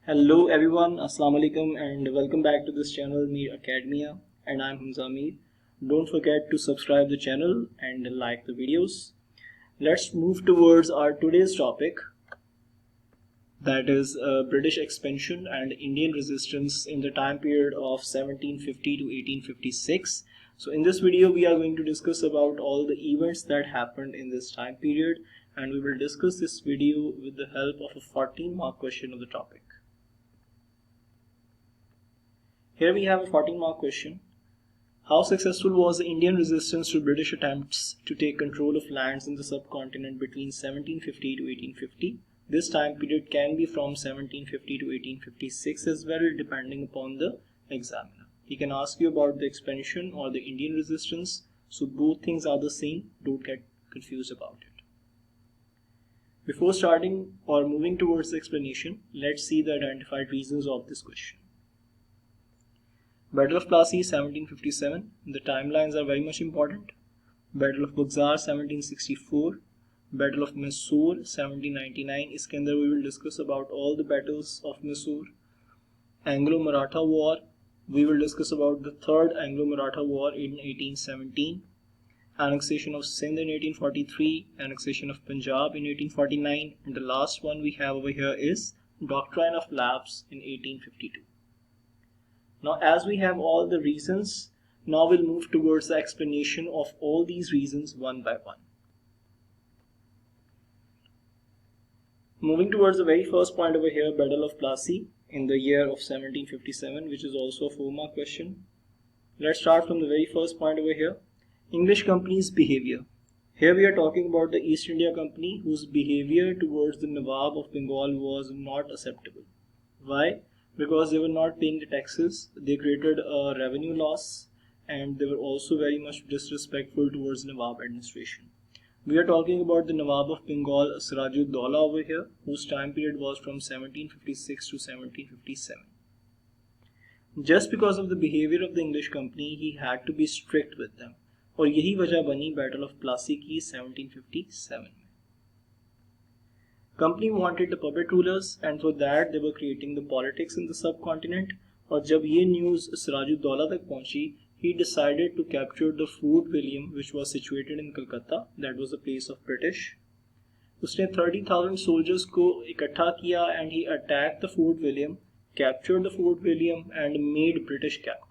Hello everyone, Assalamu alaikum and welcome back to this channel Mir Academia, and I'm Hamza Mir. Don't forget to subscribe the channel and like the videos. Let's move towards our today's topic, that is British expansion and Indian resistance in the time period of 1750 to 1856. So in this video we are going to discuss about all the events that happened in this time period, and we will discuss this video with the help of a 14-mark question of the topic. Here we have a 14-mark question. How successful was the Indian resistance to British attempts to take control of lands in the subcontinent between 1750 to 1850? This time period can be from 1750 to 1856 as well, depending upon the examiner. He can ask you about the expansion or the Indian resistance, so both things are the same. Don't get confused about it. Before starting or moving towards the explanation, let's see the identified reasons of this question. Battle of Plassey 1757, the timelines are very much important. Battle of Buxar 1764, Battle of Mysore 1799. Iskandar, we will discuss about all the battles of Mysore. Anglo-Maratha War, we will discuss about the third Anglo-Maratha War in 1817. Annexation of Sindh in 1843, Annexation of Punjab in 1849, and the last one we have over here is Doctrine of Lapse in 1852. Now, as we have all the reasons, now we'll move towards the explanation of all these reasons one by one. Moving towards the very first point over here, Battle of Plassey in the year of 1757, which is also a 4-mark question. Let's start from the very first point over here. English company's behavior. Here we are talking about the East India Company, whose behavior towards the Nawab of Bengal was not acceptable. Why? Because they were not paying the taxes, they created a revenue loss, and they were also very much disrespectful towards the Nawab administration. We are talking about the Nawab of Bengal, Siraj-ud-Dowla over here, whose time period was from 1756 to 1757. Just because of the behavior of the English company, he had to be strict with them. और यही वजह बनी Battle of Plassey की 1757 में. Company wanted the puppet rulers, and for that they were creating the politics in the subcontinent. और जब ये news Siraj-ud-Dowla तक पहुंची, he decided to capture the Fort William, which was situated in Calcutta. That was the place of British. उसने 30,000 soldiers को इकट्ठा किया and he attacked the Fort William, captured the Fort William and made British captive.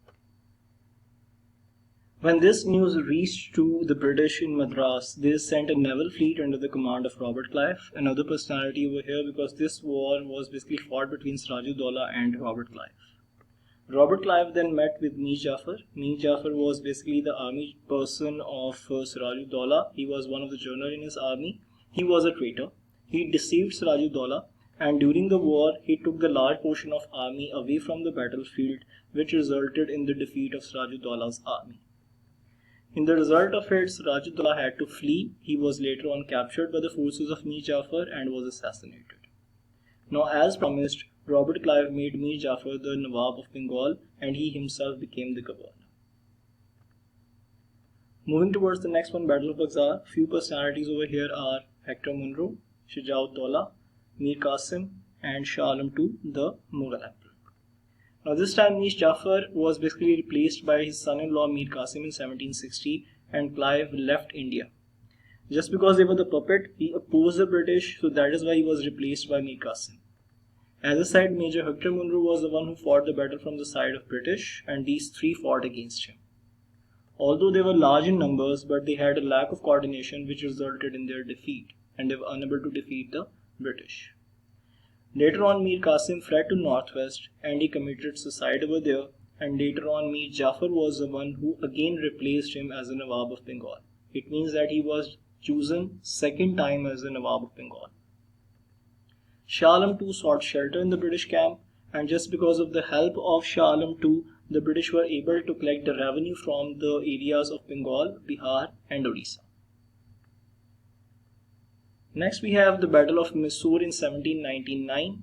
When this news reached to the British in Madras, they sent a naval fleet under the command of Robert Clive, another personality over here, because this war was basically fought between Siraj-ud-Dowla and Robert Clive. Robert Clive then met with Mir Jafar. Mir Jafar was basically the army person of Siraj-ud-Dowla. He was one of the generals in his army. He was a traitor. He deceived Siraj-ud-Dowla, and during the war, he took the large portion of army away from the battlefield, which resulted in the defeat of Siraj-ud-Dowla's army. In the result of it, Siraj-ud-Dowla had to flee. He was later on captured by the forces of Mir Jafar and was assassinated. Now, as promised, Robert Clive made Mir Jafar the Nawab of Bengal, and he himself became the governor. Moving towards the next one, Battle of Buxar. Few personalities over here are Hector Munro, Shuja'ud-Dowla, Mir Qasim, and Shah Alam II, the Mughal emperor. Now this time Mir Jafar was basically replaced by his son-in-law Mir Qasim in 1760, and Clive left India. Just because they were the puppet, he opposed the British, so that is why he was replaced by Mir Qasim. As I said, Major Hector Munro was the one who fought the battle from the side of British, and these three fought against him. Although they were large in numbers, but they had a lack of coordination which resulted in their defeat, and they were unable to defeat the British. Later on, Mir Qasim fled to northwest and he committed suicide over there, and later on Mir Jafar was the one who again replaced him as the Nawab of Bengal. It means that he was chosen second time as the Nawab of Bengal. Shah Alam II sought shelter in the British camp, and just because of the help of Shah Alam II, the British were able to collect the revenue from the areas of Bengal, Bihar and Odisha. Next we have the Battle of Mysore in 1799.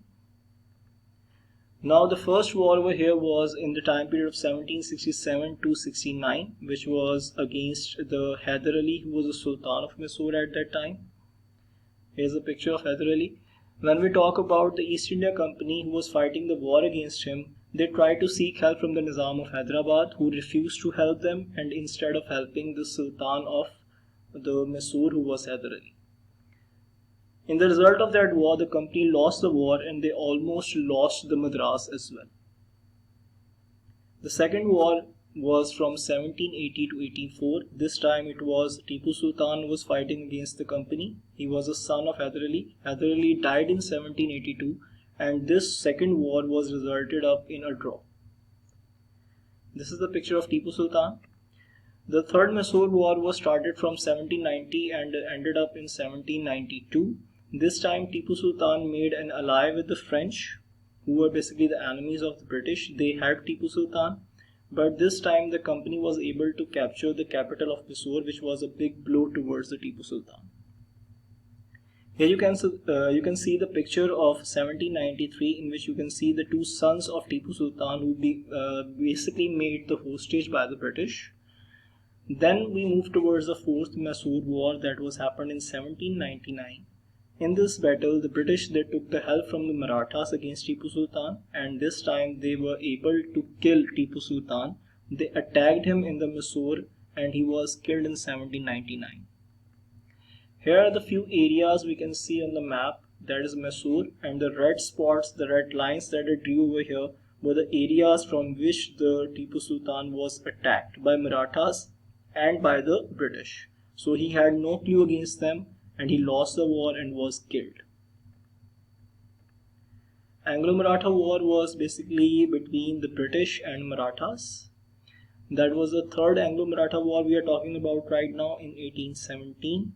Now the first war over here was in the time period of 1767 to 69, which was against the Hyder Ali, who was the Sultan of Mysore at that time. Here's a picture of Hyder Ali. When we talk about the East India Company who was fighting the war against him, they tried to seek help from the Nizam of Hyderabad, who refused to help them, and instead of helping the Sultan of the Mysore, who was Hyder Ali. In the result of that war, the company lost the war and they almost lost the Madras as well. The second war was from 1780 to 1804. This time it was Tipu Sultan who was fighting against the company. He was a son of Hyder Ali. Hyder Ali died in 1782 and this second war was resulted up in a draw. This is the picture of Tipu Sultan. The Third Mysore War was started from 1790 and ended up in 1792. This time Tipu Sultan made an ally with the French, who were basically the enemies of the British. They helped Tipu Sultan, but this time the company was able to capture the capital of Mysore, which was a big blow towards the Tipu Sultan. Here you can see the picture of 1793, in which you can see the two sons of Tipu Sultan who basically made the hostage by the British. Then we move towards the Fourth Mysore War that was happened in 1799. In this battle, the British they took the help from the Marathas against Tipu Sultan, and this time they were able to kill Tipu Sultan. They attacked him in the Mysore and he was killed in 1799. Here are the few areas we can see on the map, that is Mysore, and the red spots, the red lines that I drew over here were the areas from which the Tipu Sultan was attacked by Marathas and by the British. So he had no clue against them and he lost the war and was killed. Anglo-Maratha War was basically between the British and Marathas. That was the third Anglo-Maratha War we are talking about right now in 1817.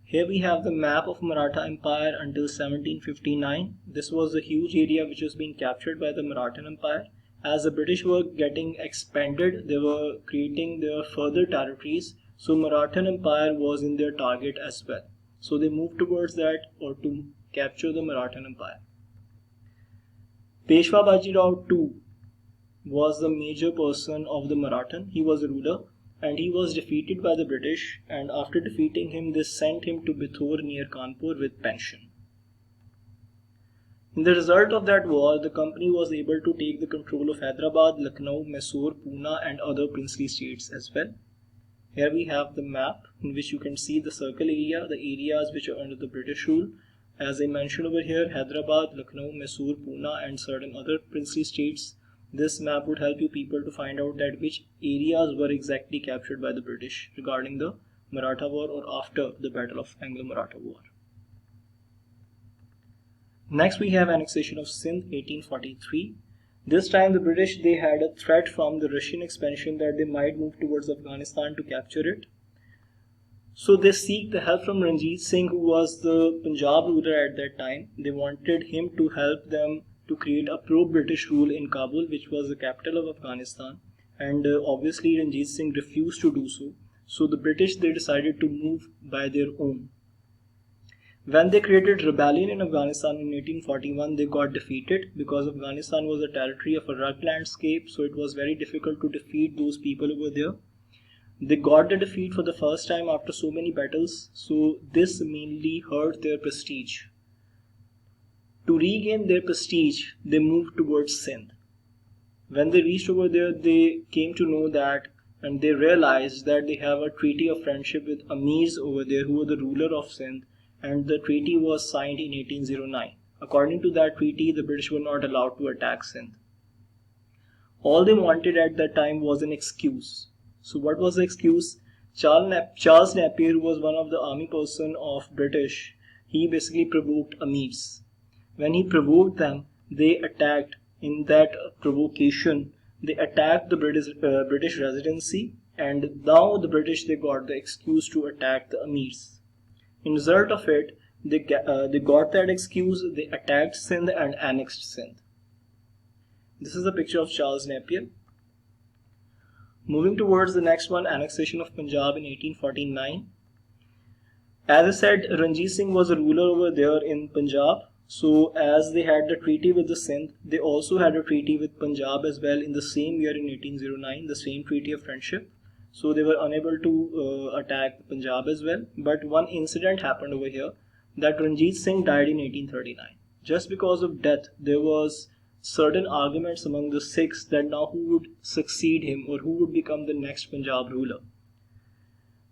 Here we have the map of Maratha Empire until 1759. This was a huge area which was being captured by the Maratha Empire. As the British were getting expanded, they were creating their further territories. So Maratha Empire was in their target as well. So they moved towards that or to capture the Maratha Empire. Peshwa Bajirao II was the major person of the Marathan. He was a ruler and he was defeated by the British, and after defeating him they sent him to Bithor near Kanpur with pension. In the result of that war, the company was able to take the control of Hyderabad, Lucknow, Mysore, Pune and other princely states as well. Here we have the map in which you can see the circle area, the areas which are under the British rule. As I mentioned over here, Hyderabad, Lucknow, Mysore, Pune and certain other princely states. This map would help you people to find out that which areas were exactly captured by the British regarding the Maratha War or after the Battle of Anglo-Maratha War. Next we have Annexation of Sindh 1843. This time the British they had a threat from the Russian expansion that they might move towards Afghanistan to capture it. So they seek the help from Ranjit Singh, who was the Punjab ruler at that time. They wanted him to help them to create a pro-British rule in Kabul, which was the capital of Afghanistan. And obviously Ranjit Singh refused to do so. So the British they decided to move by their own. When they created rebellion in Afghanistan in 1841, they got defeated because Afghanistan was a territory of a rugged landscape, so it was very difficult to defeat those people over there. They got the defeat for the first time after so many battles, so this mainly hurt their prestige. To regain their prestige, they moved towards Sindh. When they reached over there, they came to know that and they realized that they have a treaty of friendship with Amirs over there who were the ruler of Sindh. And the treaty was signed in 1809. According to that treaty, the British were not allowed to attack Sindh. All they wanted at that time was an excuse. So what was the excuse? Charles Napier, who was one of the army person of British, he basically provoked Amirs. When he provoked them, they attacked. In that provocation, they attacked the British residency, and now the British they got the excuse to attack the Amirs. In result of it, they got that excuse, they attacked Sindh and annexed Sindh. This is a picture of Charles Napier. Moving towards the next one, Annexation of Punjab in 1849. As I said, Ranjit Singh was a ruler over there in Punjab. So as they had the treaty with the Sindh, they also had a treaty with Punjab as well in the same year in 1809, the same treaty of friendship. So they were unable to attack Punjab as well. But one incident happened over here. that Ranjit Singh died in 1839. Just because of death, there was certain arguments among the Sikhs that now who would succeed him or who would become the next Punjab ruler.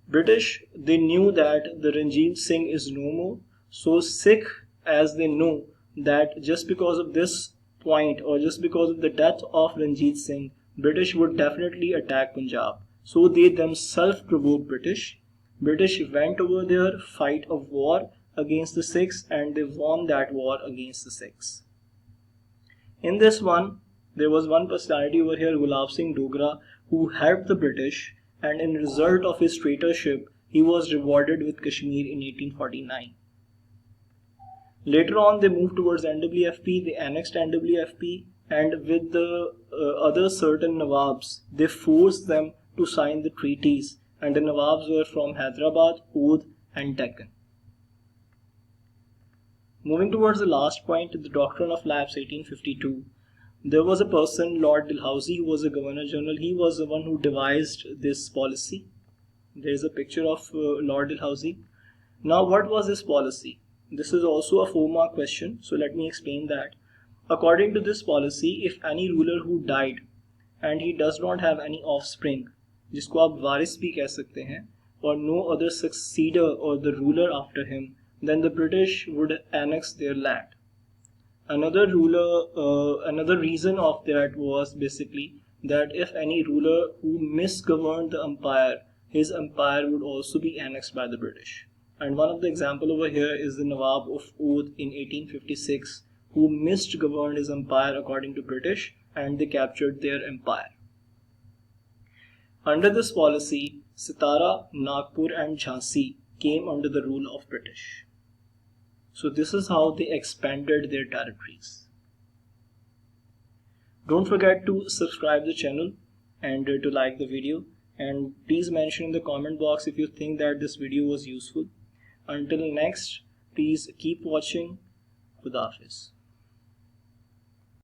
British, they knew that the Ranjit Singh is no more. So Sikh, as they know that just because of this point or just because of the death of Ranjit Singh, British would definitely attack Punjab. So they themselves provoked British. British went over there, fight a war against the Sikhs, and they won that war against the Sikhs. In this one, there was one personality over here, Gulab Singh Dogra, who helped the British, and in result of his traitorship, he was rewarded with Kashmir in 1849. Later on, they moved towards NWFP, they annexed NWFP, and with the other certain Nawabs, they forced them to sign the treaties, and the Nawabs were from Hyderabad, Oudh, and Deccan. Moving towards the last point, the Doctrine of Lapse 1852, there was a person, Lord Dalhousie, who was a Governor General. He was the one who devised this policy. There is a picture of Lord Dalhousie. Now, what was this policy? This is also a 4-mark question, so let me explain that. According to this policy, if any ruler who died and he does not have any offspring, जिसको आप वारिस भी कह सकते हैं, or no other successor or the ruler after him, then the British would annex their land. Another reason of that was basically that if any ruler who misgoverned the empire, his empire would also be annexed by the British. And one of the example over here is the Nawab of Oudh in 1856, who misgoverned his empire according to British, and they captured their empire. Under this policy, Sitara, Nagpur and Jhansi came under the rule of British. So this is how they expanded their territories. Don't forget to subscribe the channel and to like the video, and please mention in the comment box if you think that this video was useful. Until next, please keep watching. Khuda Hafiz.